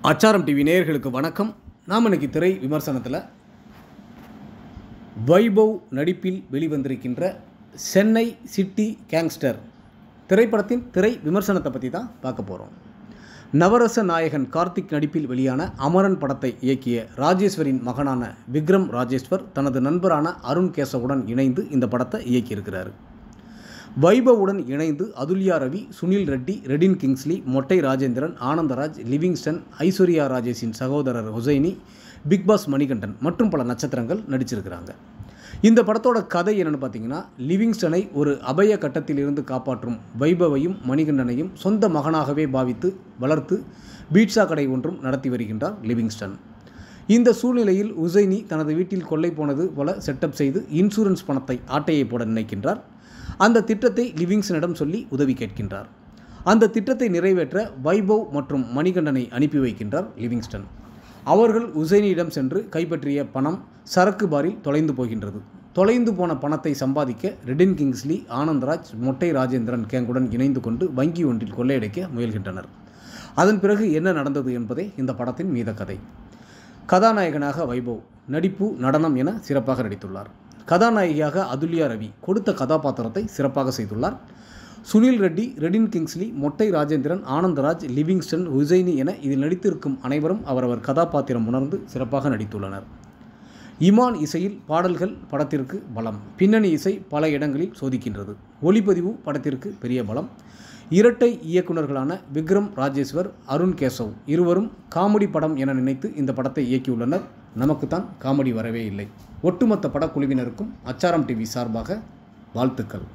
அச்சாரம் டிவி நேயர்களுக்கு வணக்கம். நாம் இன்னைக்கு திரை விமர்சனத்தில் வைபவ் நடிப்பில் வெளிவந்திருக்கின்ற சென்னை சிட்டி கேங்ஸ்டர் திரைப்படத்தின் திரை விமர்சனத்தை பற்றி தான் பார்க்க போகிறோம். நவரச நாயகன் கார்த்திக் நடிப்பில் வெளியான அமரன் படத்தை இயக்கிய ராஜேஸ்வரின் மகனான விக்ரம் ராஜேஸ்வர் தனது நண்பரான அருண் கேசவுடன் இணைந்து இந்த படத்தை இயக்கியிருக்கிறார். வைபவுடன் இணைந்து அதுல்யா ரவி, சுனில் ரெட்டி, ரெடின் கிங்ஸ்லி, மொட்டை ராஜேந்திரன், ஆனந்தராஜ், லிவிங்ஸ்டன், ஐஸ்வர்யா ராஜேஷின் சகோதரர் ஹுசைனி, பிக்பாஸ் மணிகண்டன் மற்றும் பல நட்சத்திரங்கள் நடிச்சிருக்கிறாங்க. இந்த படத்தோட கதை என்னென்னு பார்த்தீங்கன்னா, லிவிங்ஸ்டனை ஒரு அபய கட்டத்திலிருந்து காப்பாற்றும் வைபவையும் மணிகண்டனையும் சொந்த மகனாகவே பாவித்து வளர்த்து பீட்சா கடை ஒன்றும் நடத்தி வருகின்றார் லிவிங்ஸ்டன். இந்த சூழ்நிலையில் ஹுசைனி தனது வீட்டில் கொள்ளை போனது போல செட்டப் செய்து இன்சூரன்ஸ் பணத்தை ஆட்டையை போட நினைக்கின்றார். அந்த திட்டத்தை லிவிங்ஸ்டனிடம் சொல்லி உதவி கேட்கின்றார். அந்த திட்டத்தை நிறைவேற்ற வைபவ் மற்றும் மணிகண்டனை அனுப்பி வைக்கின்றார் லிவிங்ஸ்டன். அவர்கள் ஹுசைனியிடம் சென்று கைப்பற்றிய பணம் சரக்கு பாரில் தொலைந்து போகின்றது. தொலைந்து போன பணத்தை சம்பாதிக்க ரெடின் கிங்ஸ்லி, ஆனந்தராஜ், மொட்டை ராஜேந்திரன் கேங்குடன் இணைந்து கொண்டு வங்கி ஒன்றில் கொள்ளையடிக்க முயல்கின்றனர். அதன் பிறகு என்ன நடந்தது என்பதே இந்த படத்தின் மீத கதை. கதாநாயகனாக வைபவ் நடிப்பு, நடனம் என சிறப்பாக நடித்துள்ளார். கதாநாயகியாக அதுல்யா ரவி கொடுத்த கதாபாத்திரத்தை சிறப்பாக செய்துள்ளார். சுனில் ரெட்டி, ரெடின் கிங்ஸ்லி, மொட்டை ராஜேந்திரன், ஆனந்தராஜ், லிவிங்ஸ்டன், ஹுசைனி என இதில் நடித்திருக்கும் அனைவரும் அவரவர் கதாபாத்திரம் உணர்ந்து சிறப்பாக நடித்துள்ளனர். இமான் இசையில் பாடல்கள் படத்திற்கு பலம். பின்னணி இசை பல இடங்களில் சோதிக்கின்றது. ஒளிப்பதிவு படத்திற்கு பெரிய பலம். இரட்டை இயக்குநர்களான விக்ரம் ராஜேஸ்வர், அருண் கேசவ் இருவரும் காமெடி படம் என நினைத்து இந்த படத்தை இயக்கியுள்ளனர். நமக்குத்தான் காமெடி வரவே இல்லை. ஒட்டுமொத்த படக்குழுவினருக்கும் அச்சாரம் டிவி சார்பாக வாழ்த்துக்கள்.